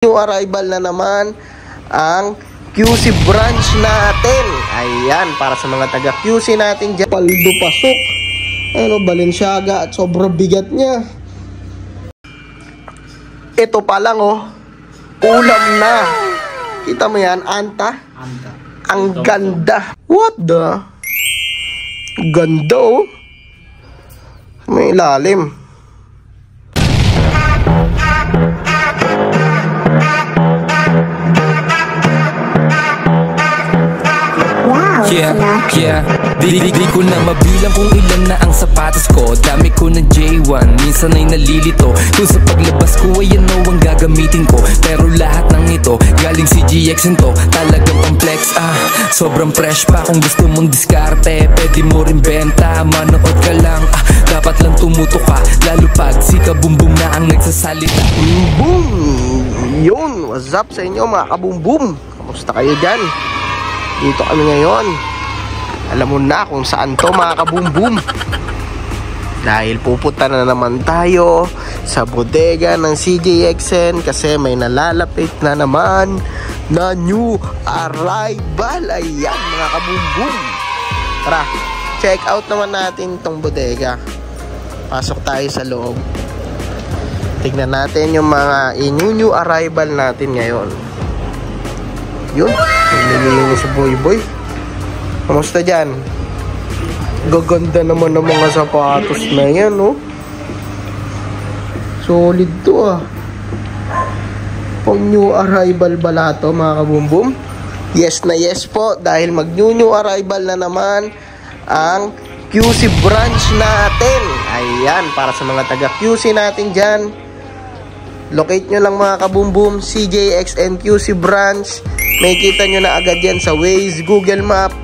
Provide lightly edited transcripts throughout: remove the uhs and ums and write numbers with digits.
New arrival na naman ang QC branch natin. Ayan, para sa mga taga QC natin dyan. Paldo pasok. Ano, Balenciaga at sobrang bigat niya. Ito pa lang oh. Ulam na. Kita mo yan, Anta? Anta. Ang ganda. What the? Ganda oh. May ilalim. Yeah, di ko na mabilang kung ilan na ang sapatos ko. Dami ko ng J1, minsan ay nalilito kung sa paglabas ko ay ano ang gagamitin ko. Pero lahat ng ito, galing si GXN to. Talagang pang-flex, sobrang fresh pa. Kung gusto mong diskarte, pwede mo rin benta. Manood ka lang, dapat lang tumuto ka. Lalo pag si Kabumbum na ang nagsasalita. Boom! Yun, what's up sa inyo mga kabumbum? Kamusta kayo dyan? Dito kami ngayon. Alam mo na kung saan to mga kabumbum. Dahil pupunta na naman tayo sa bodega ng CJXN kasi may nalalapit na naman na new arrival. Ayan mga kabumbum. Tara, check out naman natin tong bodega. Pasok tayo sa loob. Tignan natin yung mga new arrival natin ngayon. Yun, nililinis si Boy. Kamusta dyan? Gaganda naman ng mga sapatos na yan, oh. Solid to, Pang new arrival bala to, mga kabumbum? Yes na yes po, dahil mag new arrival na naman ang QC branch natin. Ayan, para sa mga taga QC natin dyan. Locate nyo lang mga kabumbum, CJXN QC branch. May kita nyo na agad yan sa Waze, Google Map.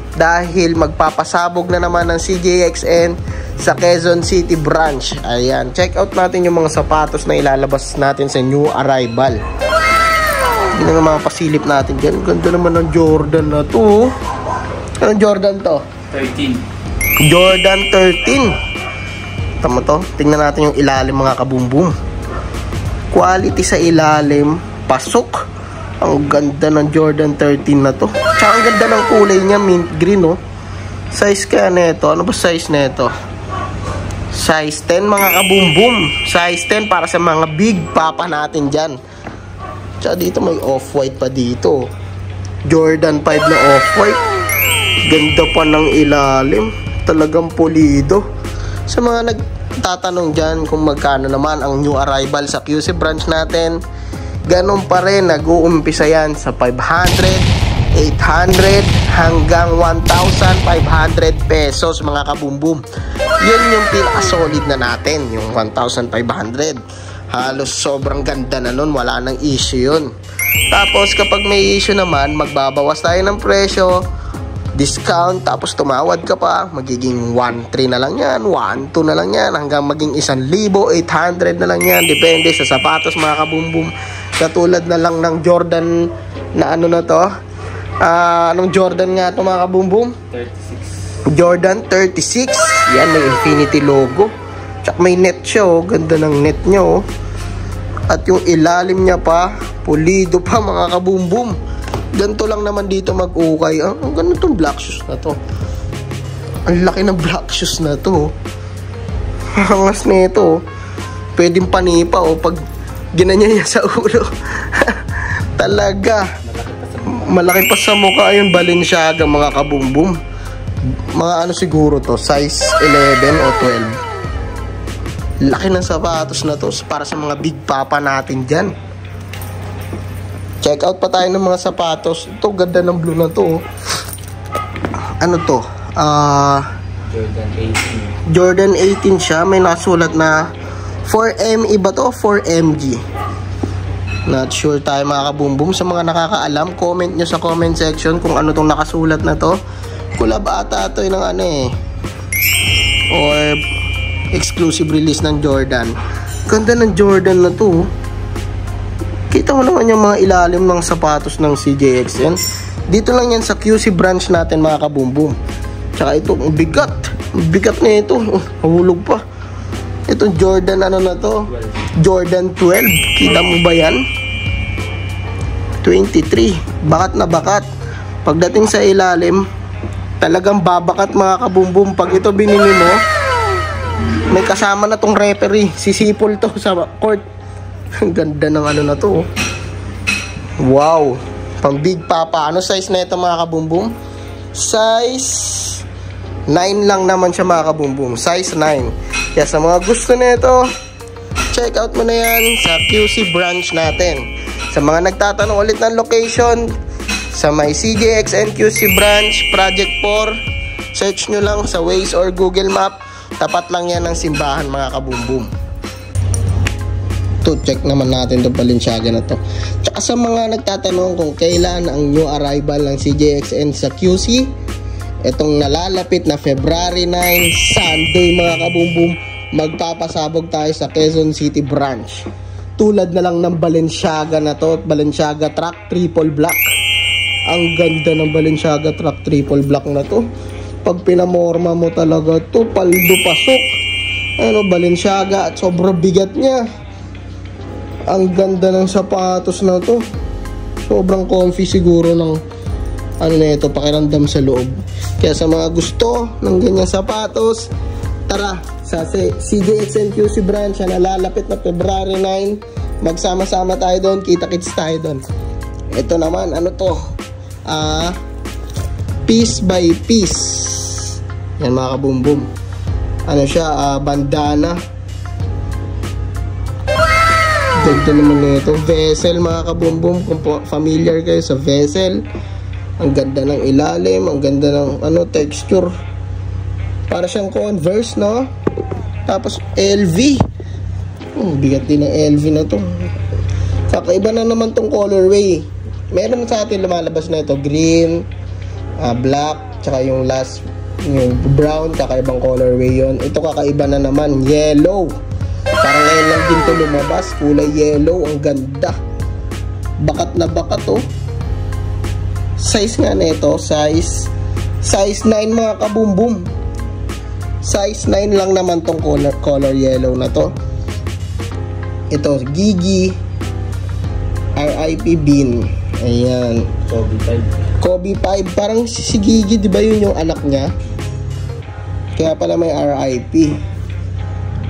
Dahil magpapasabog na naman ng CJXN sa Quezon City branch. Ayan, check out natin yung mga sapatos na ilalabas natin sa new arrival. Hindi na mga pasilip natin dyan. Ganda naman ng Jordan na to. Anong Jordan to? 13. Jordan 13. Tama to? Tingnan natin yung ilalim mga kabumbum. Quality sa ilalim, pasok. Ang ganda ng Jordan 13 na to. Tsaka ang ganda ng kulay niya, mint green, oh. Size kaya nito. Ano ba size nito? Size 10 mga kabumbum. Size 10 para sa mga big papa natin dyan. Tsaka dito may off-white pa dito. Jordan 5 na off-white. Ganda pa ng ilalim. Talagang pulido. Sa mga nagtatanong dyan kung magkano naman ang new arrival sa QC branch natin, ganun pa rin, nag-uumpisa yan sa 500, 800 hanggang 1,500 pesos mga kabumbum. Yun yung pinaka-solid na natin, yung 1,500. Halos sobrang ganda na nun, wala nang issue yun. Tapos kapag may issue naman, magbabawas tayo ng presyo, discount, tapos tumawad ka pa, magiging 1,300 na lang yan, 1,200 na lang yan, hanggang maging 1,800 na lang yan, depende sa sapatos mga kabumbum. Katulad na lang ng Jordan na ano na to. Anong Jordan nga to mga kabumbum? 36. Jordan 36. Yan, may infinity logo. Tsaka may net siya, oh. Ganda ng net niya, oh. At yung ilalim niya pa, pulido pa mga kabumbum. Ganito lang naman dito mag-ukay. Ang ganda itong black shoes na to. Ang laki ng black shoes na to. Hangas na ito, oh. Pwedeng panipa, oh, pag ginanya niya sa ulo. Talaga. Malaki pa sa mukha yung Balenciaga mga kabumbum. Mga ano siguro to, size 11 o 12. Laki ng sapatos na to para sa mga big papa natin dyan. Check out pa tayo ng mga sapatos. Ito, ganda ng blue na to. Ano to? Jordan 18. Jordan 18 siya. May nasulat na 4ME ba to? 4MG. Not sure tayo mga kabumbum. Sa mga nakakaalam, comment nyo sa comment section kung ano tong nakasulat na to. Kulab ata ito ng ano or exclusive release ng Jordan. Ganda ng Jordan na to. Kita mo naman yung mga ilalim ng sapatos ng CJXN. Dito lang yan sa QC branch natin mga kabumbum. Tsaka ito, bigat. Bigat na ito. Hulog pa. Itong Jordan ano na to? 12. Jordan 12. Kita mo ba yan? 23. Bakat na bakat. Pagdating sa ilalim, talagang babakat mga kabumbum. Pag ito binili mo, may kasama na tong referee. Sisipol to sa court. Ang ganda ng ano na to. Wow. Pang Big Papa. Ano size na ito mga kabumbum? Size 9 lang naman siya mga kabumbum. Size 9. Kaya sa mga gusto na ito, check out mo na yan sa QC branch natin. Sa mga nagtatanong ulit ng location, sa may CJX and QC branch, Project 4, search nyo lang sa Waze or Google Map. Tapat lang yan ng simbahan mga kabumbum. To check naman natin itong Balenciaga na to. Tsaka sa mga nagtatanong kung kailan ang new arrival ng CJXN sa QC, itong nalalapit na February 9, Sunday mga kabumbum, magpapasabog tayo sa Quezon City branch. Tulad na lang ng Balenciaga na to, Balenciaga Track Triple Black. Ang ganda ng Balenciaga Track Triple Black na to. Pag pinamorma mo talaga to, paldo pasok. Ano, Balenciaga at sobrang bigat niya. Ang ganda ng sapatos na to. Sobrang comfy siguro ng ano na ito, pakiramdam sa loob. Kaya sa mga gusto ng ganyang sapatos, tara sa CJXN QC branch na nalalapit na February 9. Magsama-sama tayo doon, kita-kits tayo doon. Ito naman, ano to? Piece by piece. Yan mga kabumbum. Ano siya, bandana. Ganda naman nito. Vessel mga kabumbum. Kung familiar kayo sa vessel, ang ganda ng ilalim, ang ganda ng ano, texture. Para siyang Converse, no? Tapos LV. Bigat din ng LV na to. Kakaiba na naman tong colorway. Meron sa atin lumalabas na ito, green, black, tsaka yung last, yung brown, kakaibang colorway yon. Ito kakaiba na naman, yellow. Parang ngayon lang din ito lumabas, kulay yellow, ang ganda. Bakat na bakat oh. Size nga na ito, size 9 mga kabumbum. Size 9 lang naman tong color yellow na to. Ito, Gigi RIP Bean. Ayan, Kobe 5. Parang si Gigi, di ba yun yung anak niya? Kaya pala may RIP.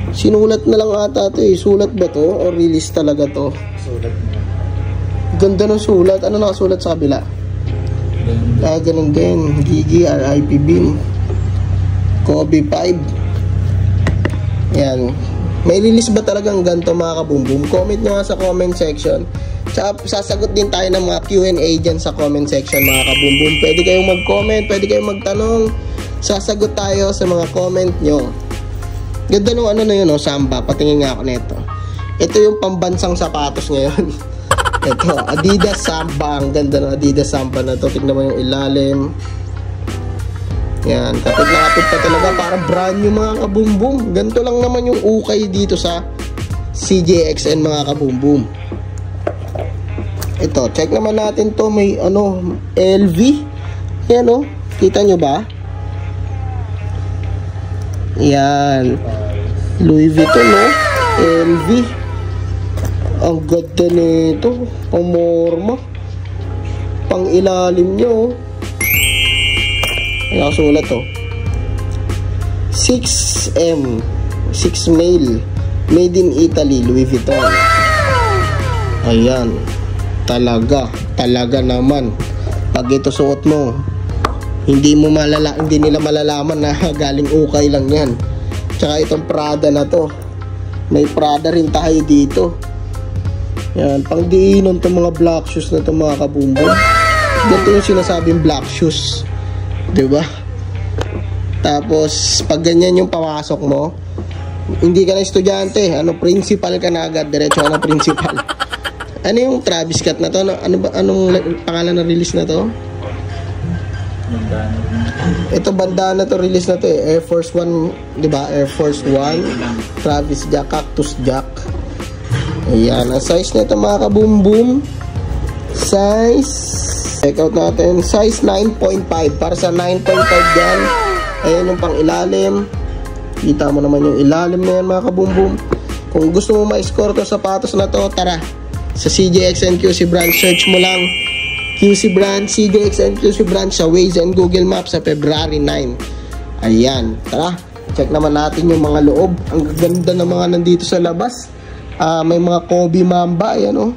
Sinulat na lang ata ito eh. Sulat ba to? O release talaga to? Sulat na. Ganda ng sulat. Ano nakasulat sa kabila? Ganun din. Gigi RIP Bean. Kobe 5. Yan. May release ba talagang ganito mga kabumbum? Comment nyo nga sa comment section. Sasagot din tayo ng mga Q&A dyan sa comment section mga kabumbum. Pwede kayong mag-comment, pwede kayong magtanong. Sasagot tayo sa mga comment nyo. Ganda nung ano na yun, Samba. Patingin nga ako nito. Ito yung pambansang sapatos ngayon. Ito, Adidas Samba. Ang ganda ng Adidas Samba na to. Tignan mo yung ilalim. Yan, kapit na kapit pa talaga. Parang brand new mga kabumbum. Ganito lang naman yung ukay dito sa CJXN mga kabumbum. Ito, check naman natin to. May ano, LV. Yan o, kita nyo ba? Yan, Louis Vuitton no? LV. Ang ganda nito. Pamorma. Pang ilalim nyo. Ay, nakasulat to 6M 6 male. Made in Italy, Louis Vuitton. Ayan. Talaga naman. Pag ito suot mo, hindi nila malalaman na galing ukay lang yan. Tsaka itong Prada na to, may Prada rin tayo dito. Yan, pang diinon itong mga black shoes na itong mga kabumbum. Ganito yung sinasabing black shoes, diba? Tapos pag ganyan yung pawasok mo, hindi ka na estudyante, principal ka na agad, diretso ka na principal. Ano yung Travis Scott na to? Anong pangalan na release na to? Bandana. Ito bandana to, release na to eh. Air Force 1, di ba? Air Force 1, Travis Jack, Cactus Jack. Ayan, ang size na ito mga kabumbum. Size, check out natin, size 9.5. Para sa 9.5 dyan. Ayan yung pang ilalim. Kita mo naman yung ilalim na yan mga kabumbum. Kung gusto mo ma-score to sapatos na to, tara Sa CJXN QC branch, search mo lang QC branch, CJXN QC branch sa Waze and Google Maps sa February 9. Ayan, tara, check naman natin yung mga loob. Ang ganda ng mga nandito sa labas. May mga Kobe Mamba, ayan oh.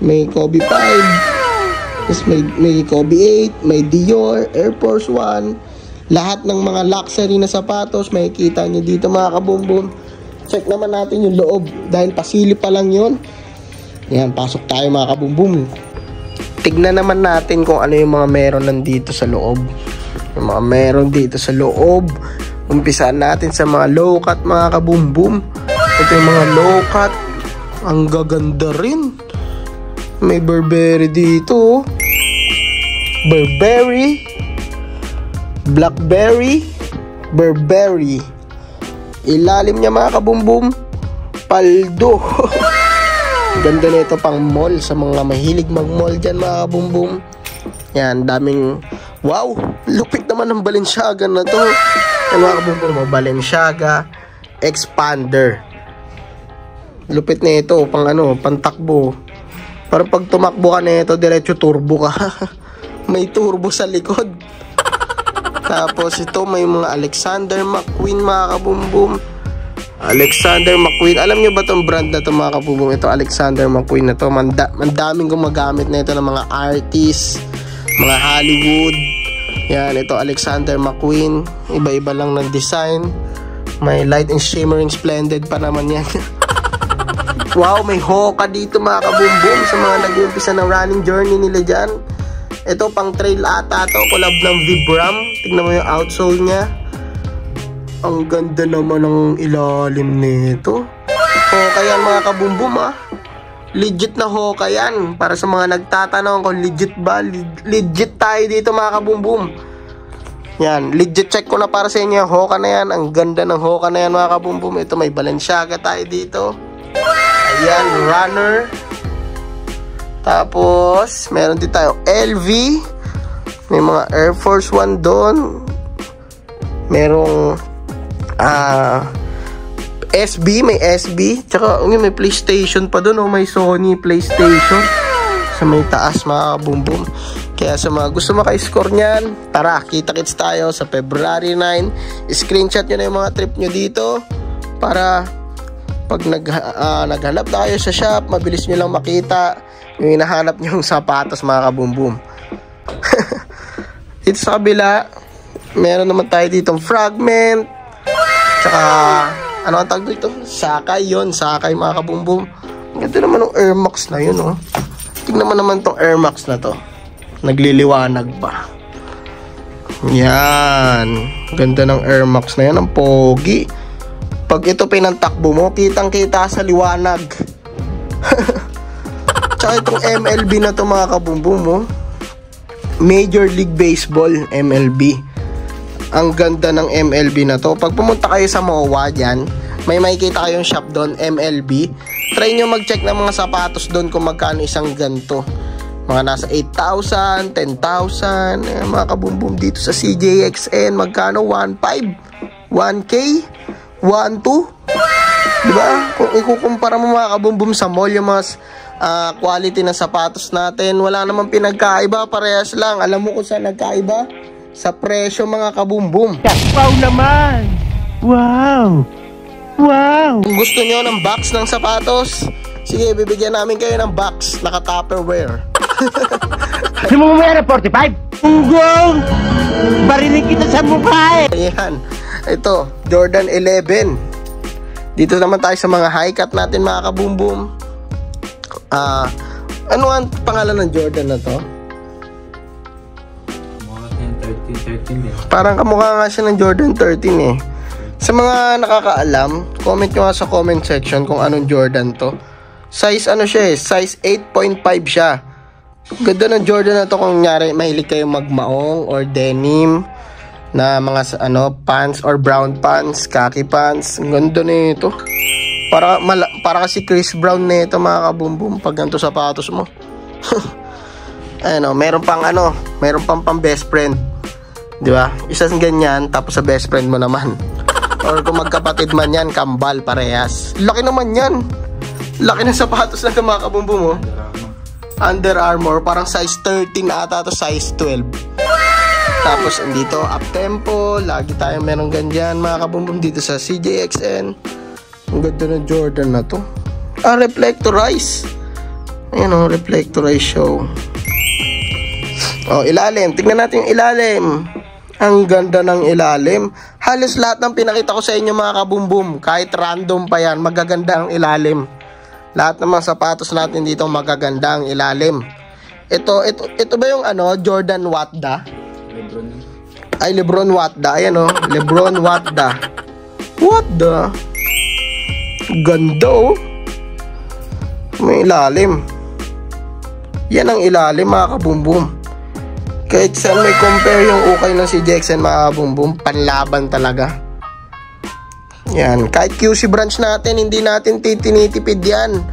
May Kobe 5, yes, may Kobe 8, may Dior, Air Force 1. Lahat ng mga luxury na sapatos, makikita nyo dito mga kabumbum. Check naman natin yung loob, dahil pasilip pa lang yun. Ayan, pasok tayo mga kabumbum. Tignan naman natin kung ano yung mga meron nandito sa loob. Yung mga meron dito sa loob. Umpisaan natin sa mga low cut mga kabumbum. Ito yung mga low cut. Ang gaganda rin. May Burberry dito. Burberry. Blackberry. Burberry. Ilalim niya mga kabumbum. Paldo. Ganda nito pang mall. Sa mga mahilig mag-mall dyan mga kabumbum. Yan, daming... Wow! Lupit naman ng Balenciaga na to. Yan mga kabumbum, Balenciaga Expander. Lupit na ito, pang ano, pantakbo. Parang pag tumakbo ka na ito, diretso turbo ka. May turbo sa likod. Tapos ito, may mga Alexander McQueen mga kabumbum. Alexander McQueen. Alam nyo ba itong brand na ito mga kabumbum? Ito Alexander McQueen na ito. Mandaming gumagamit na ito ng mga artists, mga Hollywood. Yan, ito Alexander McQueen. Iba-iba lang ng design. May light and shimmering splendid pa naman yan. Wow, may Hoka dito mga kabumbum sa mga nag-uumpisa ng running journey nila dyan. Ito pang trail ata to, collab ng Vibram. Tignan mo yung outsole niya. Ang ganda naman ng ilalim nito. Hoka yan mga kabumbum ah. Legit na Hoka yan. Para sa mga nagtatanong kung legit ba, legit tayo dito mga kabumbum. Yan, legit check ko na para sa inyo yung Hoka na yan. Ang ganda ng Hoka na yan mga kabumbum. Ito may Balenciaga tayo dito. Ayan, runner. Tapos, meron din tayo LV. May mga Air Force 1 doon. Merong SB, may SB. Tsaka may PlayStation pa doon. May Sony PlayStation. Sa may taas mga kabumbum. Kaya sa mga gusto maka-score nyan, tara, kita-kits tayo sa February 9. Screenshot nyo na yung mga trip nyo dito. Para pag naghanap tayo sa shop, mabilis nyo lang makita yung hinahanap nyo yung sapatos mga kabumbum. Dito sa kabila, meron naman tayo ditong Fragment. Tsaka, ano ang tawag dito? Sakay yun, Sakay mga kabumbum. Ganda naman ng Air Max na yun, oh. Tingnan mo naman tong Air Max na to. Nagliliwanag pa. Yan. Ganda ng Air Max na yan, ang pogi. Pag ito pinantakbo mo, kitang-kita sa liwanag. Tsaka itong MLB na to mga kabumbum mo. Major League Baseball, MLB. Ang ganda ng MLB na to. Pag pumunta kayo sa MOA dyan, may makikita kayong shop doon, MLB. Try nyo mag-check ng mga sapatos doon kung magkano isang ganto. Mga nasa 8,000, 10,000. Mga kabumbum dito sa CJXN, magkano? 1,500, 1K, 1,200. Diba? Kung ikukumpara mo mga kabumbum sa mall, yung mga quality na sapatos natin, wala namang pinagkaiba, parehas lang. Alam mo kung saan nagkaiba? Sa presyo mga kabumbum. Wow naman! Wow! Wow! Kung gusto nyo ng box ng sapatos, sige, bibigyan namin kayo ng box, naka-Tupperware. Kasi mo mamaya na 45? Unggong! Barinig kita sa mukha eh! Ayan, ito, Jordan 11. Dito naman tayo sa mga high cut natin mga kabumbum. Ano ang pangalan ng Jordan na to? 13 Parang kamukha nga siya ng Jordan 13 eh. Sa mga nakakaalam, comment nyo nga sa comment section kung anong Jordan to. Size ano siya eh, size 8.5 siya. Ganda ng Jordan na to kung nyari mahilig kayo magmaong or denim na mga pants or brown pants, khaki pants. Ang ganda nito. Para kasi Chris Brown nito mga kabumbum pag ganito sapatos mo. Meron pang best friend. Di ba? Isang ganyan tapos sa best friend mo naman. Or kung magkapatid man yan, kambal parehas. Laki naman yan. Laki ng sapatos na ito mga kabumbum, oh. Under Armour, parang size 13 ata to, size 12. Tapos dito up tempo, lagi tayong merong ganyan mga kabumbum dito sa CJXN. Ang ganda ng Jordan na to. Reflectorize. Ayan o, reflectorize show. Ilalim, tingnan natin yung ilalim. Ang ganda ng ilalim. Halos lahat ng pinakita ko sa inyo mga kabumbum, kahit random pa yan, magaganda ang ilalim. Lahat ng mga sapatos natin dito magaganda ang ilalim. Ito ba yung Jordan Watda? Lebron. Ay, Lebron Watda. Ayan o, Lebron Watda. Watda. Ganda oh. May ilalim. Yan ang ilalim mga kabumbum. Kahit saan may compare yung ukay ng CJXN mga kabumbum, panlaban talaga. Yan, kahit QC branch natin, hindi natin tinitipid yan.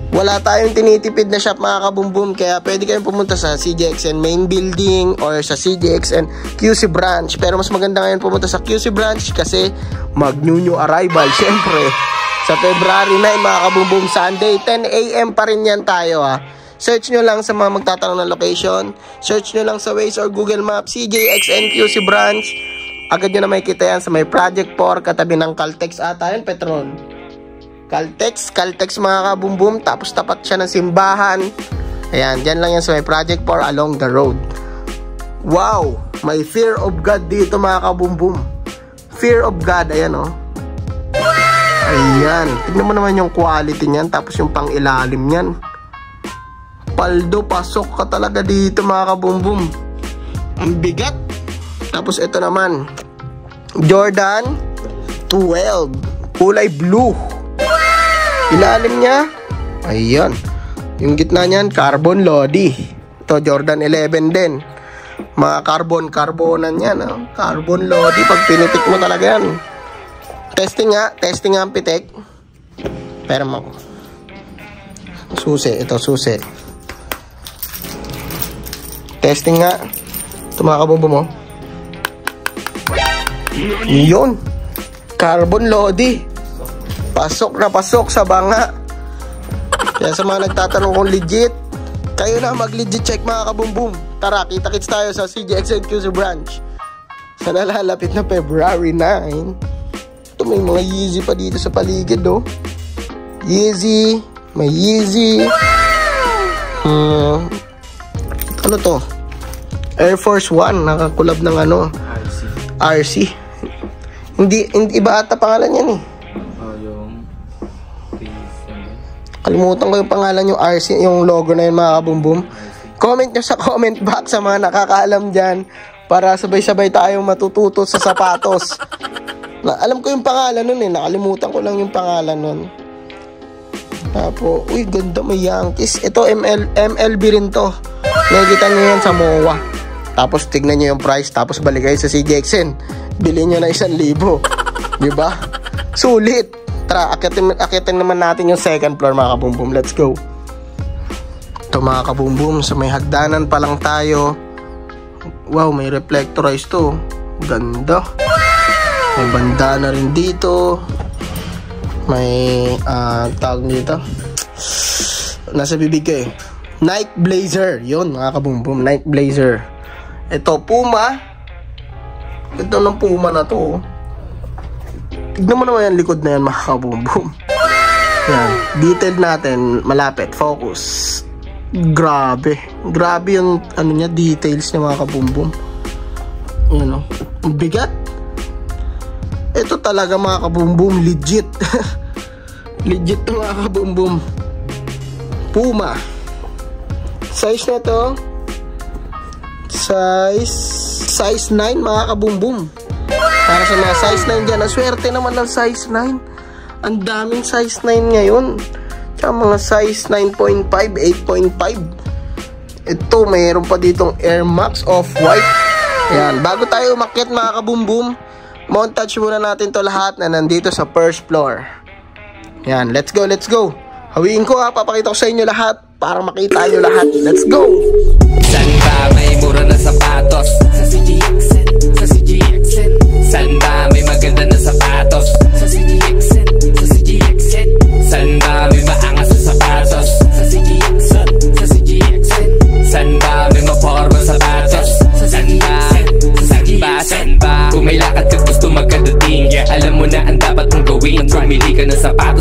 Wala tayong tinitipid na shop mga kabumbum, kaya pwede kayong pumunta sa CJXN main building or sa CJXN QC branch. Pero mas maganda ngayon pumunta sa QC branch kasi mag-new arrival syempre sa February 9 mga kabumbum, Sunday 10 AM pa rin yan tayo ha. Search nyo lang sa mga magtatanong ng location, search nyo lang sa Waze or Google Maps CJXN QC branch. Agad nyo na makikita yan sa may Project 4 katabi ng Caltex ata yan, Petron. Caltex mga kabumbum, tapos tapat siya ng simbahan. Ayan, dyan lang yan sa may Project 4 along the road. Wow, may fear of God dito mga kabumbum. Fear of God, ayan oh. Ayan, tignan mo naman yung quality niyan, tapos yung pang ilalim niyan. Paldo, pasok ka talaga dito mga kabumbum. Ang bigat. Tapos ito naman, Jordan 12, kulay blue. Ilalim niya, ayan. Yung gitna niyan, carbon lodi. Ito, Jordan 11 din. Mga carbonan yan. Oh. Carbon lodi, pag pinitik mo talaga yan. Testing nga ang pitik. Pero mo. Susi, ito susi. Testing nga. Ito mga kabumbum mo. Yun. Carbon lodi. Pasok na pasok sa banga. Kaya sa mga nagtatanong kung legit, kayo na mag-legit check mga kabumbum. Tara, kita-kits tayo sa CJXN QC branch sa nalalapit na February 9. Ito, may mga Yeezy pa dito sa paligid oh. Yeezy, may Yeezy. Ano to? Air Force 1, nakakulab ng RC. Hindi iba ata pangalan yan eh. Kalimutan ko yung pangalan yung RC, yung logo na yun mga kabumbum. Comment nyo sa comment box sa mga nakakaalam dyan para sabay-sabay tayong matututo sa sapatos. Alam ko yung pangalan nun eh, nakalimutan ko lang yung pangalan nun. Tapos, uy ganda, may Yankees. Ito MLB rin to. Nakikita nyo yan sa MOA. Tapos tignan nyo yung price, tapos balik kayo sa CJXN. Bili nyo na 1,000. Diba? Sulit. Tara, akitin naman natin yung second floor mga kabumbum. Let's go. Ito mga kabumbum, sa may hagdanan pa lang tayo. Wow, may reflectorize to. Ganda. May bandana rin dito. May tawag dito. Nasa bibig ko eh. Night Blazer. Yun mga kabumbum, Night Blazer. Ito, Puma. Ito ng Puma na to. Tignan mo naman yung likod na yan mga kabumbum. Yan, detailed natin, malapit, focus. Grabe yung niya, details niya mga kabumbum. Yan o, bigat. Ito talaga mga kabumbum, legit. Legit to mga kabumbum. Puma. Size na to, size 9 mga kabumbum. Para sa mga size 9 dyan, ang swerte naman ng size 9. Ang daming size 9 ngayon. Tsaka mga size 9.5, 8.5. Ito, mayroon pa ditong Air Max Off-White. Ayan, bago tayo umakyat mga kabumbum, montage muna natin to lahat na nandito sa first floor. Ayan, let's go. Hawiin ko ha, papakita ko sa inyo lahat para makita nyo lahat. Let's go! Saan ba may mura na sapatos? Sa CJXN. Saan ba may maganda na sapatos? Sa CJXN. Saan ba may maangas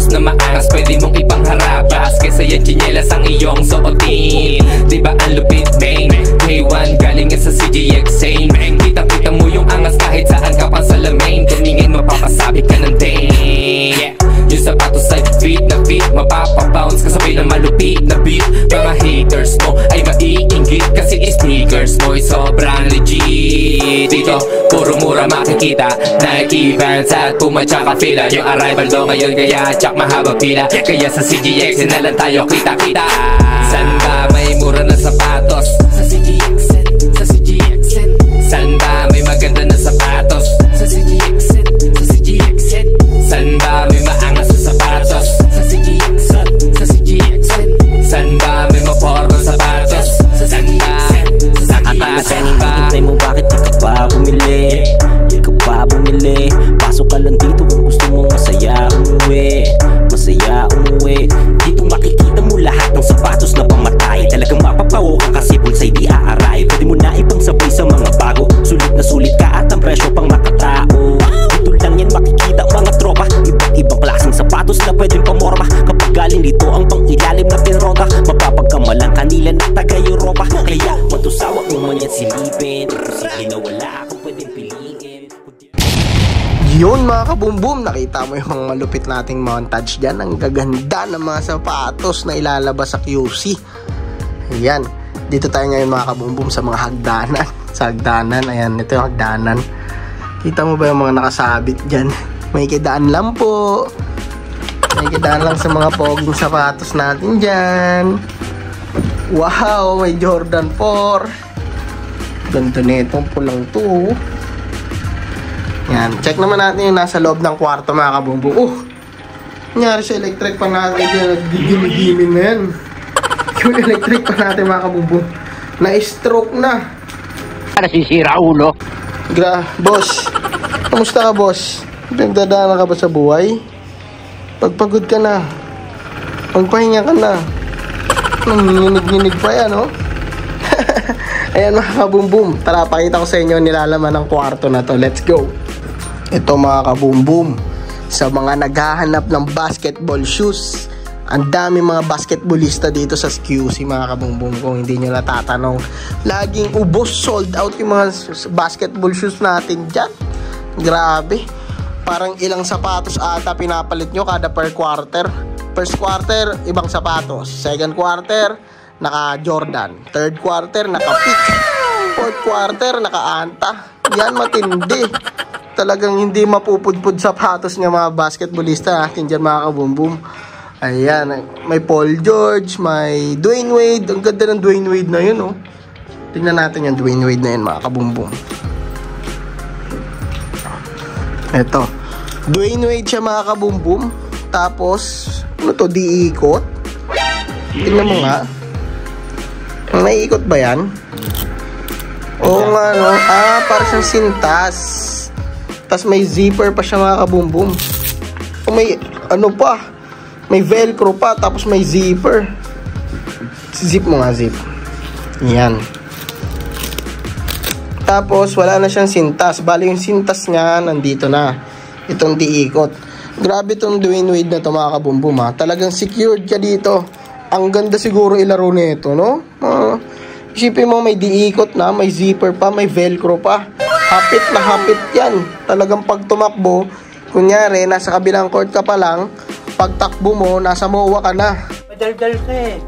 sapatos na maangas pwede mong ipangharap. Kesa yan chinelas ang iyong suotin. Diba ang lupit, main J1 galing sa CGX same. Kita mo yung angas kahit saan ka pang salamin. Tumingin mapapasabi ka ng dang. Yung sapatos ay fit na fit, mapapabounce kasabay ng malupit na beat. Mga haters mo ay maiinggit kasi sneakers mo ay sobrang legit. Dito, puro mura makikita, Nike, Vans at Puma tsaka Fila. Yung arrival do ngayon kaya tsak mahabang pila. Kaya sa CGX na lang tayo kita-kita. San ba may mura na sapatos? Sa CGX, sa CGX. San ba may maganda na sapatos? Sa CGX, sa CGX. San ba may maangas na sapatos? Sa CGX, sa CGX. San ba may mapormang sapatos? San ba, sa CGX. Hintay mo bakit di ka pa bumili? Di ka pa bumili. Pasok ka lang dito kung gusto mo masaya umuwi. Masaya umuwi. Dito makikita mo lahat ng sapatos na pamatay. Talagang mapapawo ka kasi pulsay di aaray. Pwede mo na ibang sabay sa mga bago. Sulit na sulit ka at ang presyo pang makatao. Dito lang yan makikita mga tropa. Iba't ibang klaseng sapatos na pwedeng pamorma. Kapag galing dito ang pang-ilalim na pinrota, mapapagkamalang kanila na taga-Europa. Kaya matusawa mo man yan silipin. Sige na wala akong pwedeng piliin. Yun mga kabumbum, nakita mo yung mga malupit nating montage dyan. Ang gaganda ng mga sapatos na ilalabas sa QC. Ayan, dito tayo ngayon mga kabumbum sa mga hagdanan. Sa hagdanan, ayan, ito yung hagdanan. Kita mo ba yung mga nakasabit dyan? May kidaan lang po. May kidaan lang sa mga poging sapatos natin dyan. Wow, may Jordan 4. Ganda nitong pulang to. Yan, check naman natin yung nasa loob ng kwarto mga kabumbum. Nangyari sa electric pa natin dyan. Nagdigimi-gimi na yan. Yung electric pa natin mga kabumbum, na-stroke na. Nasisira ulo. Boss, kamusta ka boss? Nagdadaanan ka ba sa buhay? Pagpagod ka na, magpahinga ka na. Nanginginig-nginig pa yan, no? Ayan mga kabumbum, tara pakita ko sa inyo nilalaman ng kwarto na to. Let's go. Ito mga kabumbum, sa mga naghahanap ng basketball shoes, ang dami mga basketballista dito sa QC mga kabumbum. Kung hindi nyo natatanong, laging ubos, sold out yung mga basketball shoes natin dyan. Grabe, parang ilang sapatos ata pinapalit nyo kada per quarter. First quarter, ibang sapatos. Second quarter, naka Jordan. Third quarter, naka Peak. Fourth quarter, naka Anta. Yan matindi. Talagang hindi mapupudpud sapatos ng mga basketballista natin dyan mga kabumbum. Ayan, may Paul George, may Dwayne Wade. Ang ganda ng Dwayne Wade na yun, oh. Tingnan natin yung Dwayne Wade na yun mga kabumbum. Eto, Dwayne Wade siya mga kabumbum. Tapos, ano to, di-ikot? Tingnan mo nga. May ikot ba yan? Oo nga, no? Para siyang sintas. Tapos may zipper pa siya mga kabumbum. O may, ano pa? May velcro pa, tapos may zipper. Zip mo nga, zip. Yan. Tapos, wala na siyang sintas. Bali yung sintas niya, nandito na. Itong diikot. Grabe itong Dwayne Wade na ito mga kabumbum, ha. Talagang secured ka dito. Ang ganda siguro ilaro nito, no? Isipin mo, may diikot na, may zipper pa, may velcro pa. Hapit na hapit yan. Talagang pag tumakbo, kunyari, nasa kabilang court ka pa lang, pagtakbo mo, nasa MOA ka na. Madaldal ka eh.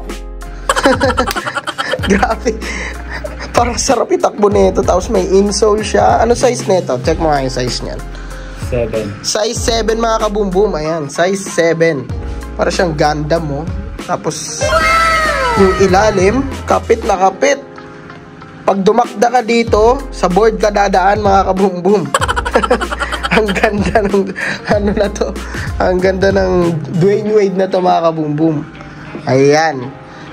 Grabe. Parang sarap itakbo nito. Tapos may insole siya. Ano size nito? Check mo nga yung size niyan. 7. Size 7 mga kabumbum. Ayan, size 7. Para siyang Gundam mo. Tapos yung ilalim, kapit na kapit. Pag dumakda ka dito, sa board ka dadaan mga kabumbum. Ang ganda ng ano na to. Ang ganda ng Dwayne Wade na to mga kabumbum. Ayan.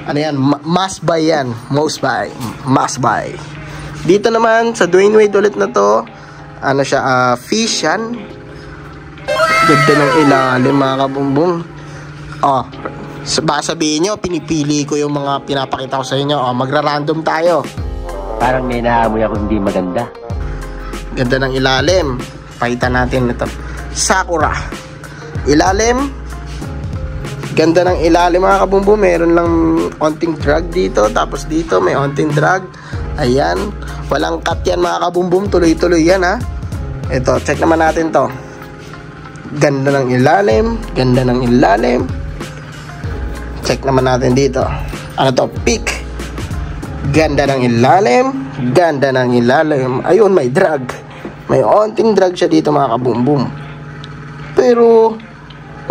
Ano yan? Must buy yan. Most buy. Must buy. Dito naman sa Dwayne Wade ulit na to, ano siya, fish yan. Ganda ng ilalim mga kabumbum. Oh, baka sabihin nyo, pinipili ko yung mga pinapakita ko sa inyo. Oh, magra-random tayo. Parang may naamoy ako hindi maganda. Ganda ng ilalim. Pakita natin ito. Sakura. Ilalim, Ganda ng ilalim mga kabumbum. Meron lang konting drag dito. Tapos dito may konting drag. Ayan. Walang cut yan mga kabumbum. Tuloy-tuloy yan ha. Ito, check naman natin to. Ganda ng ilalim. Ganda ng ilalim. Check naman natin dito. Ano to? Peak. Ganda ng ilalim. Ganda ng ilalim. Ayun, may drag. May onting drag siya dito mga kabumbum. Pero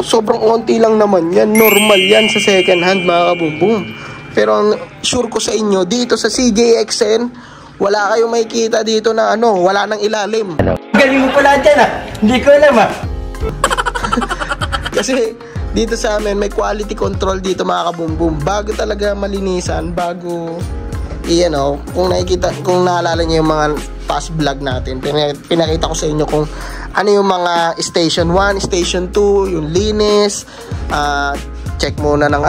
sobrang onti lang naman yan. Normal yan sa second hand mga kabumbum. Pero ang sure ko sa inyo, dito sa CJXN, wala kayong makikita dito na ano, wala nang ilalim. Galing mo pala dyan ah. Hindi ko alam ah. Kasi dito sa amin, may quality control dito mga kabumbum. Bago talaga malinisan, bago kung nakikita, kung naalala niyo yung mga past vlog natin, pinakita ko sa inyo kung ano yung mga station 1, station 2, yung linis, check muna ng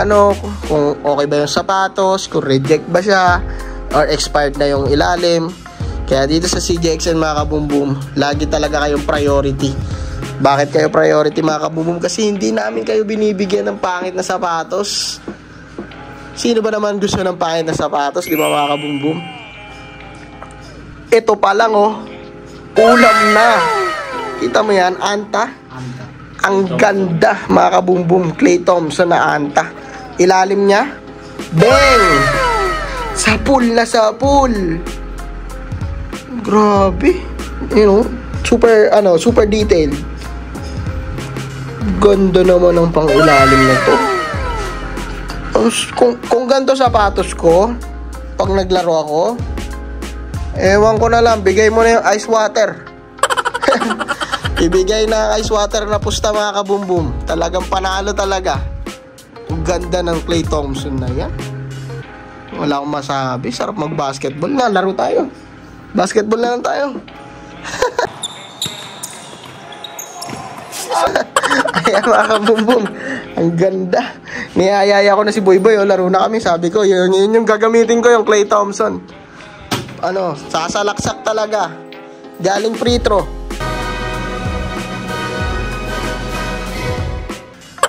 kung okay ba yung sapatos, kung reject ba siya, or expired na yung ilalim. Kaya dito sa CJXN mga kabumbum, lagi talaga kayong priority. Bakit kayo priority mga kabumbum? Kasi hindi namin kayo binibigyan ng pangit na sapatos. Sino ba naman gusto ng pangit na sapatos, di ba mga kabumbum? Ito pa lang ulam na. Kita mo yan, anta? Ang ganda mga kabumbum. Clay Thompson na anta. Ilalim niya, bang! Sapul na sapul. Grabe. Super detailed. Ganda naman ng pang ilalim na to. Kung ganito sapatos ko, pag naglaro ako, ewan ko na lang, bigay mo na yung ice water. Ibigay na ice water na pusta mga kabumbum. Talagang panalo talaga. Ang ganda ng Clay Thompson na yan. Wala akong masabi. Sarap mag-basketball na. Laro tayo. Basketball na lang tayo. Ayan mga kabumbum. Ang ganda. Niyayaya ko na si Boy Boy. Laro na kami. Sabi ko, yun yung gagamitin ko, yung Clay Thompson. Sasalaksak talaga. Galing free throw.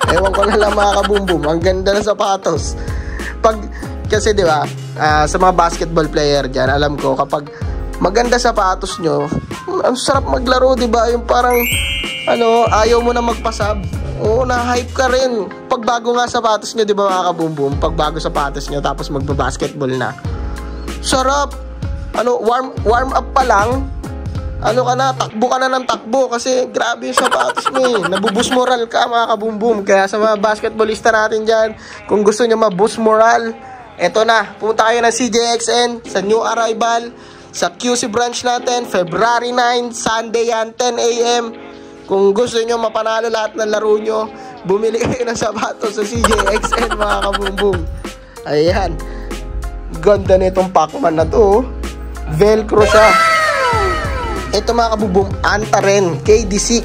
Ewan ko na lang mga kabumbum. Ang ganda ng sapatos. Kasi di ba, sa mga basketball player dyan, alam ko, kapag maganda sapatos nyo, ang sarap maglaro, di ba? Yung parang, ayaw mo na magpasab. Oo, na-hype ka rin. Pagbago nga sapatos nyo, di ba mga kabumbum? Pagbago sapatos nyo, tapos magbabasketball na. Sarap. Warm up pa lang. Takbo ka na ng takbo kasi grabe yung sapatos mo eh. Nabuboost moral ka mga kabumbum. Kaya sa mga basketballista natin dyan, kung gusto nyo maboost moral, eto na, pumunta kayo ng CJXN sa new arrival, sa QC branch natin, February 9, Sunday yan, 10 AM. Kung gusto nyo mapanalo lahat ng laro nyo, bumili kayo ng sapatos sa CJXN mga kabumbum. Ayan, ganda nitong Pacman na to. Velcro siya. Ito mga kabumbum, anta rin, KD6.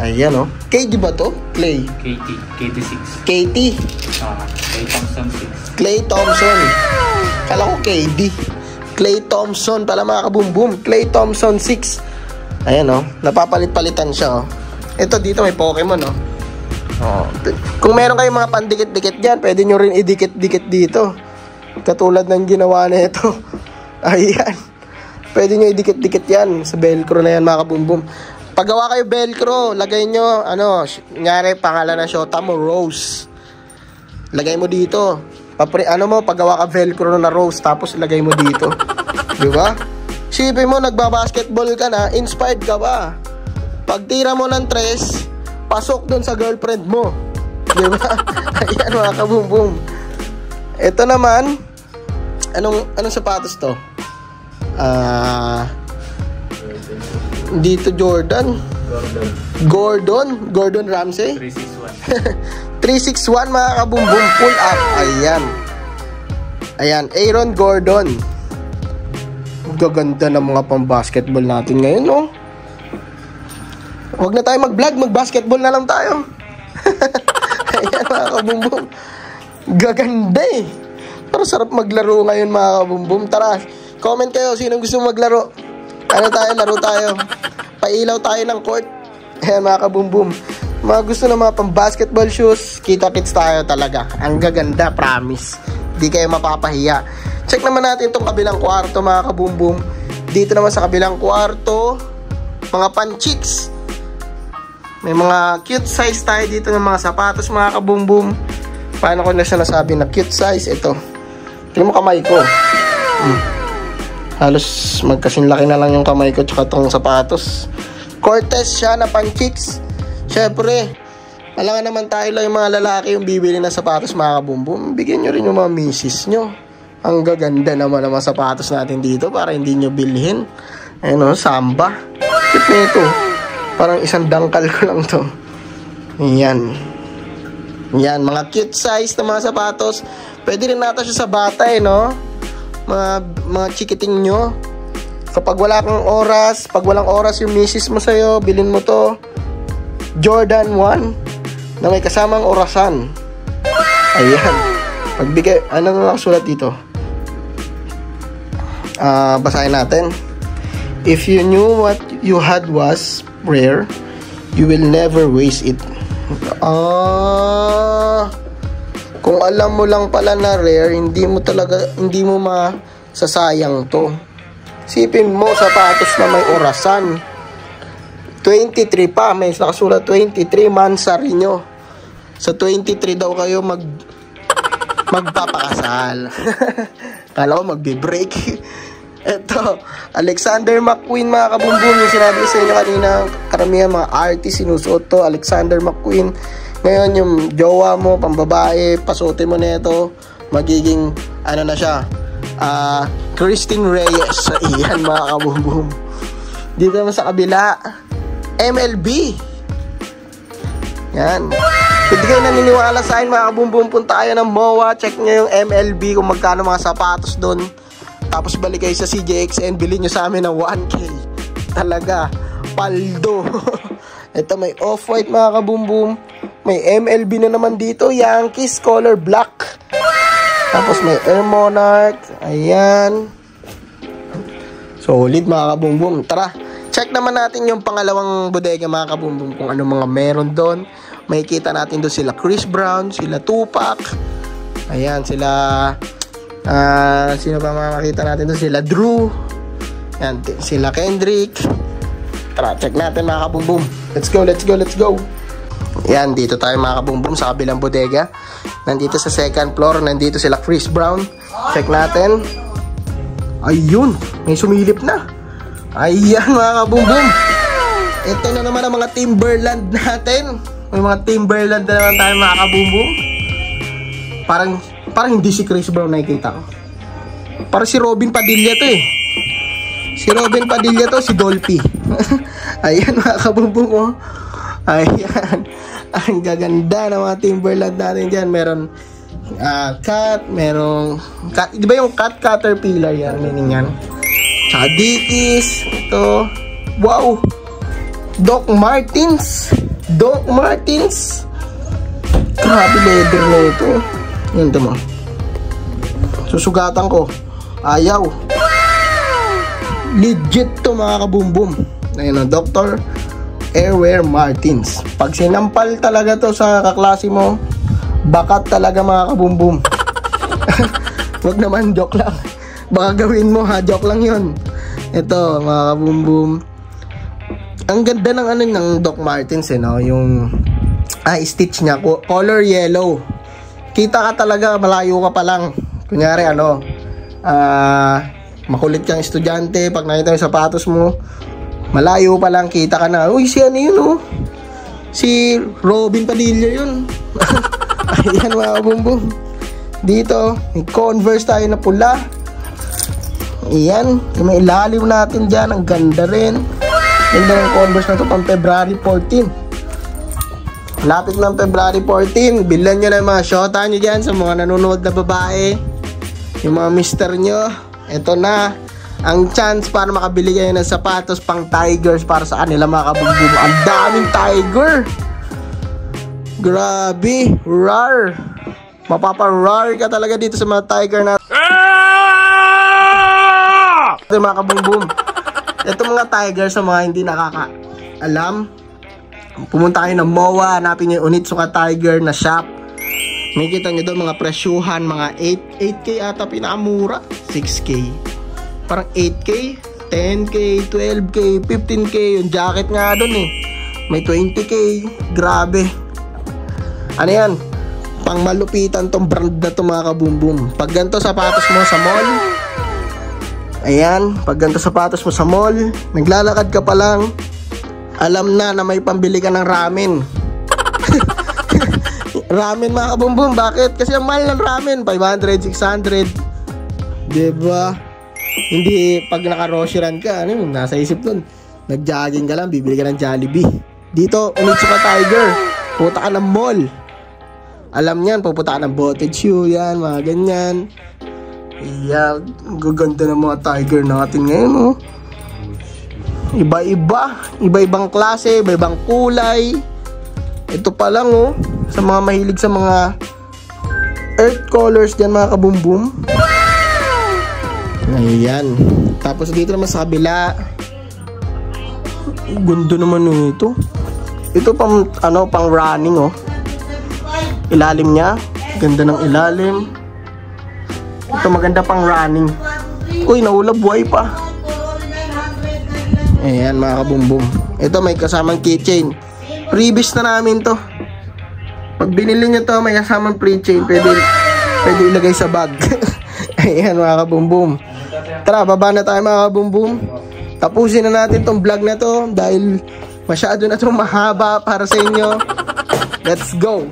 Ayan KD ba to? Clay? KT6. KT? Clay Thompson 6. Clay Thompson. Kala ko KD. Clay Thompson pala mga kabumbum. Clay Thompson 6. Ayan napapalit-palitan siya Ito dito may Pokemon Kung meron kayong mga pandikit-dikit dyan, pwede nyo rin idikit-dikit dito. Katulad ng ginawa na ito. Ayan. Pwede nyo idikit-dikit yan sa Velcro na yan mga kabumbum. Paggawa kayo Velcro, lagay nyo, nyari pangalan ng shota mo, Rose. Lagay mo dito. Paggawa ka Velcro na Rose, tapos lagay mo dito. Diba? Sipin mo, nagbabasketball ka na, inspired ka ba? Pagtira mo ng tres, pasok dun sa girlfriend mo. Diba? Ayan mga kabumbum. Ito naman, anong sapatos to? Dito Gordon Ramsay 361 mga kabumbum, pull up. Ayan, Aaron Gordon. Gaganda ng mga pang basketball natin ngayon Huwag na tayo mag-vlog, mag-basketball na lang tayo. Ayan mga kabumbum, gaganda pero sarap maglaro ngayon mga kabumbum. Tara, comment kayo, sino gusto maglaro? Laro tayo. Pailaw tayo ng court. Ayan mga kabumbum. Mga gusto ng mga pang basketball shoes, kita-kits tayo talaga. Ang gaganda, promise. Di kayo mapapahiya. Check naman natin itong kabilang kwarto mga kabumbum. Dito naman sa kabilang kwarto, mga panchicks. May mga cute size tayo dito ng mga sapatos mga kabumbum. Paano ko na siya nasabi na cute size? Ito. Tingnan mo kamay ko. Halos magkasing laki na lang yung kamay ko tsaka itong sapatos. Cortez siya na panchicks. Syempre, alangan naman tayo lang yung mga lalaki yung bibili ng sapatos mga kabumbum. Bigyan nyo rin yung mga misis nyo. Ang gaganda naman ng mga sapatos natin dito para hindi nyo bilhin. Ayun o, Samba. Cute na ito. Parang isang dangkal ko lang to. Yan. Yan, mga cute size na mga sapatos. Pwede rin natin siya sa bata no? Mga chikiting nyo. Kapag wala kang oras, pag walang oras yung misis mo sa'yo, bilhin mo to. Jordan 1 na may kasamang orasan. Ayan. Pagbigay, ano na nakasulat dito? Basahin natin. If you knew what you had was rare, you will never waste it. Kung alam mo lang pala na rare, hindi mo masasayang to. Sipin mo, sapatos na may orasan. 23 pa, may nakasulat 23 mansari nyo. Sa 23 daw kayo magpapakasal. Kala ko magbe-break. Ito, Alexander McQueen mga kabumbum. Yung sinabi sa inyo kanina, karamihan mga artist sinusuot to. Alexander McQueen. Ngayon yung jowa mo, pambabae, pasuotin mo na ito. Magiging, ano na siya, Christine Reyes. Iyan mga kabumbum. Dito naman sa kabila, MLB. Yan. Hindi kayo naniniwala sa akin mga kabumbum, punta kayo ng MOA, check nyo yung MLB kung magkano mga sapatos doon. Tapos balik kayo sa CJXN, bilhin nyo sa amin ng 1K. Talaga, paldo. Ito may off-white mga kabumbum. May MLB na naman dito, Yankees color black. Tapos may Air Monarch. Ayan. Solid mga kabumbum. Tara, check naman natin yung pangalawang bodega mga kabumbum, kung ano mga meron doon. Makikita natin doon sila Chris Brown, sila Tupac. Ayan, sila sino ba makakita natin doon? Sila Drew. Ayan, sila Kendrick. Tara, check natin mga kabumbum. Let's go, let's go, let's go. Ayan, dito tayo mga kabumbum sa kabilang bodega. Nandito sa second floor, nandito sila Chris Brown. Check natin. Ayun, may sumilip na. Ayan mga kabumbum. Ito na naman ang mga Timberland natin. May mga Timberland na naman tayo mga kabumbum. Parang hindi si Chris Brown nakikita ko. Parang si Robin Padilla to eh. Si Robin Padilla to, si Dolphy. Ayan mga kabumbum oh. Ayan. Ang gaganda ng mga Timberland natin dyan. Meron cat, merong cat, di ba yung cat caterpillar yan, meaning yan. Tsaka Dickies, ito. Wow. Doc Martens. Doc Martens. Grabe leather na ito. Yan ito mo. Susugatan ko. Ayaw. Legit to mga kabumbum. Ayun o, Dr. Airwear Martens. Pag sinampal talaga to sa kaklase mo, bakat talaga mga kabumbum. Wag naman, joke lang. Baka gawin mo ha, joke lang yun. Ito mga kabumbum. Ang ganda ng ano ng Doc Martens no? Yung stitch niya, color yellow. Kita ka talaga, malayo ka pa lang. Kunyari makulit kang estudyante, pag nakita yung sapatos mo, malayo pa lang, kita ka na, uy, si ano yun oh, si Robin Padilla yun. Ayan mga kabumbum. Dito may Converse tayo na pula. Ayan, may ilalim natin dyan, ang ganda rin. Ganda ng Converse na to, pang February 14. Lapit ng February 14, bilan nyo na yung mga shota nyo dyan sa mga nanonood na babae, yung mga mister nyo. Ito na ang chance para makabili kayo ng sapatos pang Tigers para sa kanila mga kabumbum. Ang daming Tiger. Grabe, rar. Mapapa-rar ka talaga dito sa mga Tiger na mga kabumbum. Ito mga Tiger, sa mga hindi nakakaalam, Pumunta kayo ng MOA, hanapin nyo yung Onitsuka Tiger na shop. Makikita nyo doon mga presyuhan, mga 8K ata pinakamura, 6K. Parang 8K, 10K, 12K, 15K, yung jacket nga doon eh. May 20K, grabe. Ano yan? Pang malupitan tong brand na to mga kabumbum. Pag ganito sapatos mo sa mall, ayan, pag ganito sapatos mo sa mall, naglalakad ka pa lang, alam na may pambili ka ng ramen. Ramen mga kabumbum, bakit? Kasi ang mahal ng ramen, 500, 600. Diba? Hindi pag naka-roshiran ka, ano yun, nasa isip dun, nag-jogging ka lang, bibili ka ng Jollibee. Dito, Onitsuka Tiger, pupunta ka ng mall. Alam niyan, pupunta ka ng Botted Shoe, yan, mga ganyan. Ayan, gaganda ng mga tiger natin ngayon, oh. Iba-iba, iba-ibang klase, iba-ibang kulay. Ito pa lang, oh, sa mga mahilig sa mga earth colors dyan mga kabumbum. Ayan. Tapos dito naman sa kabila, ganda naman ito. Ito pang, pang running, oh. Ilalim niya, ganda ng ilalim. Ito maganda pang running. Uy, naulab, buhay pa. Ayan mga kabumbum. Ito may kasamang keychain. Previous na namin to. Pag binili nyo to, may kasamang keychain. Pwede ilagay sa bag. Ayan mga kabumbum. Tara, baba na tayo mga kabumbum. Tapusin na natin tong vlog na to dahil masyado na itong mahaba para sa inyo. Let's go!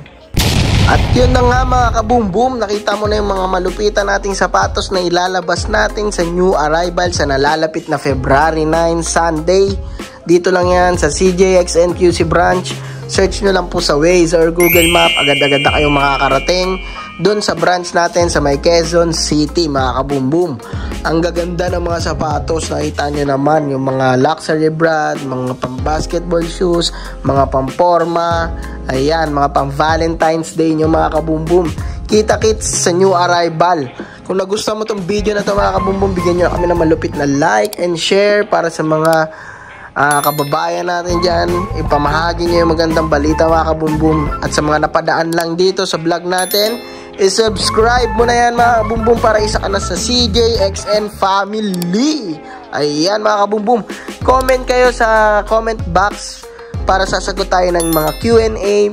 At yun na nga mga kabumbum, nakita mo na yung mga malupitan nating sapatos na ilalabas natin sa new arrival sa nalalapit na February 9, Sunday. Dito lang yan sa CJXN QC branch. Search nyo lang po sa Waze or Google Map, agad-agad na kayong makakarating doon sa branch natin sa may Quezon City mga kabumbum. Ang gaganda ng mga sapatos, nakita nyo naman yung mga luxury brand, mga pang basketball shoes, mga pang forma, ayan, mga pang Valentine's Day nyo mga kabumbum. Kita-kits sa new arrival. Kung nagustuhan mo tong video na to mga kabumbum, bigyan nyo kami ng malupit na like and share para sa mga kababayan natin dyan. Ipamahagi nyo yung magandang balita mga kabumbum. At sa mga napadaan lang dito sa vlog natin, i-subscribe mo na yan mga kabumbum para isa ka na sa CJXN family. Ayan mga kabumbum, comment kayo sa comment box para sasagot tayo ng mga Q&A.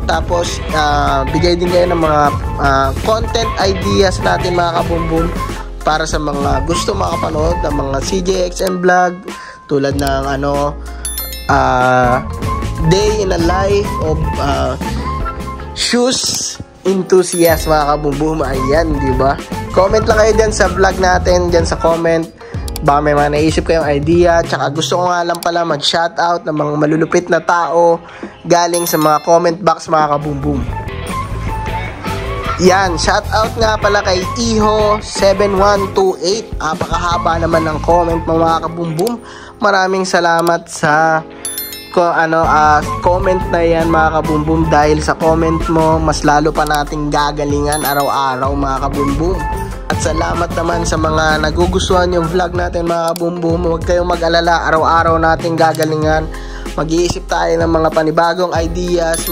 Tapos bigay din kayo ng mga content ideas natin mga kabumbum para sa mga gusto makapanood ng mga CJXN vlog, tulad ng day in a life of shoes enthusiast mga kabumbum. Ayan, diba? Comment lang kayo dyan sa vlog natin, dyan sa comment. Baka may mga naisip kayong idea. Tsaka gusto ko nga lang pala mag-shoutout ng mga malulupit na tao galing sa mga comment box mga kabumbum. Yan, shoutout nga pala kay Iho7128. Apakahaba naman ng comment mga kabumbum. Maraming salamat sa comment na yan mga kabumbum. Dahil sa comment mo, mas lalo pa nating gagalingan araw-araw mga kabumbum. At salamat naman sa mga nagugustuhan yung vlog natin mga kabumbum. Huwag kayong mag-alala, araw-araw nating gagalingan. Mag-iisip tayo ng mga panibagong ideas,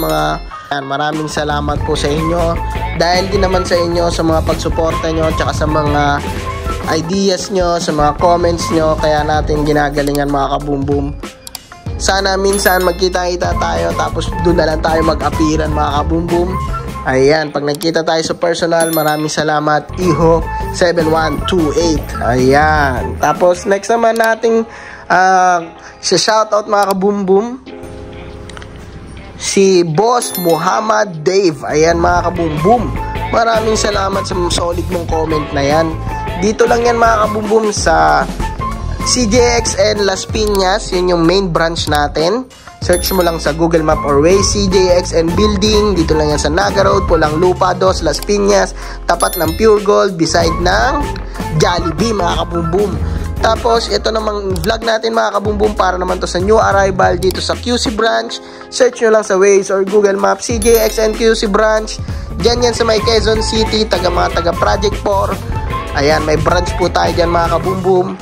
maraming salamat po sa inyo. Dahil din naman sa inyo, sa mga pagsuporta nyo, tsaka sa mga ideas nyo, sa mga comments nyo, kaya natin ginagalingan mga kabumbum. Sana minsan magkita-kita tayo, tapos doon na lang tayo mag-apiran mga kabumbum. Ayan, pag nagkita tayo sa personal, maraming salamat Iho7128. Ayan, tapos next naman nating sa shoutout mga kabumbum, si Boss Muhammad Dave. Ayan mga kabumbum, maraming salamat sa solid mong comment na yan. Dito lang yan mga kabumbum sa CJXN Las Piñas. Yun yung main branch natin. Search mo lang sa Google Map or Waze, CJXN Building. Dito lang yan sa Naga Road, Pulang Lupa 2, Las Piñas, tapat ng Pure Gold, beside ng Jollibee mga kabumbum. Tapos ito namang vlog natin mga kabumbum, para naman to sa new arrival dito sa QC branch. Search nyo lang sa Waze or Google Map, CJXN QC branch. Diyan yan sa may Quezon City, taga Project 4. Ayan, may branch po tayo dyan mga kabumbum.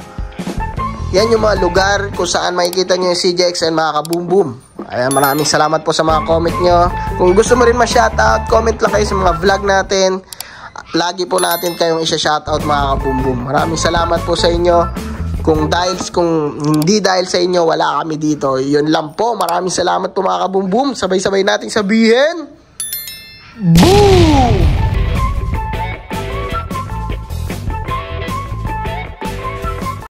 Yan yung mga lugar kung saan makikita nyo yung CJXN mga kabumbum. Ayan, maraming salamat po sa mga comment nyo. Kung gusto mo rin ma-shoutout, comment lang kayo sa mga vlog natin. Lagi po natin kayong isa-shoutout mga kabumbum. Maraming salamat po sa inyo. Kung hindi dahil sa inyo, wala kami dito. Yun lang po. Maraming salamat po mga kabumbum. Sabay-sabay nating sabihin, boom!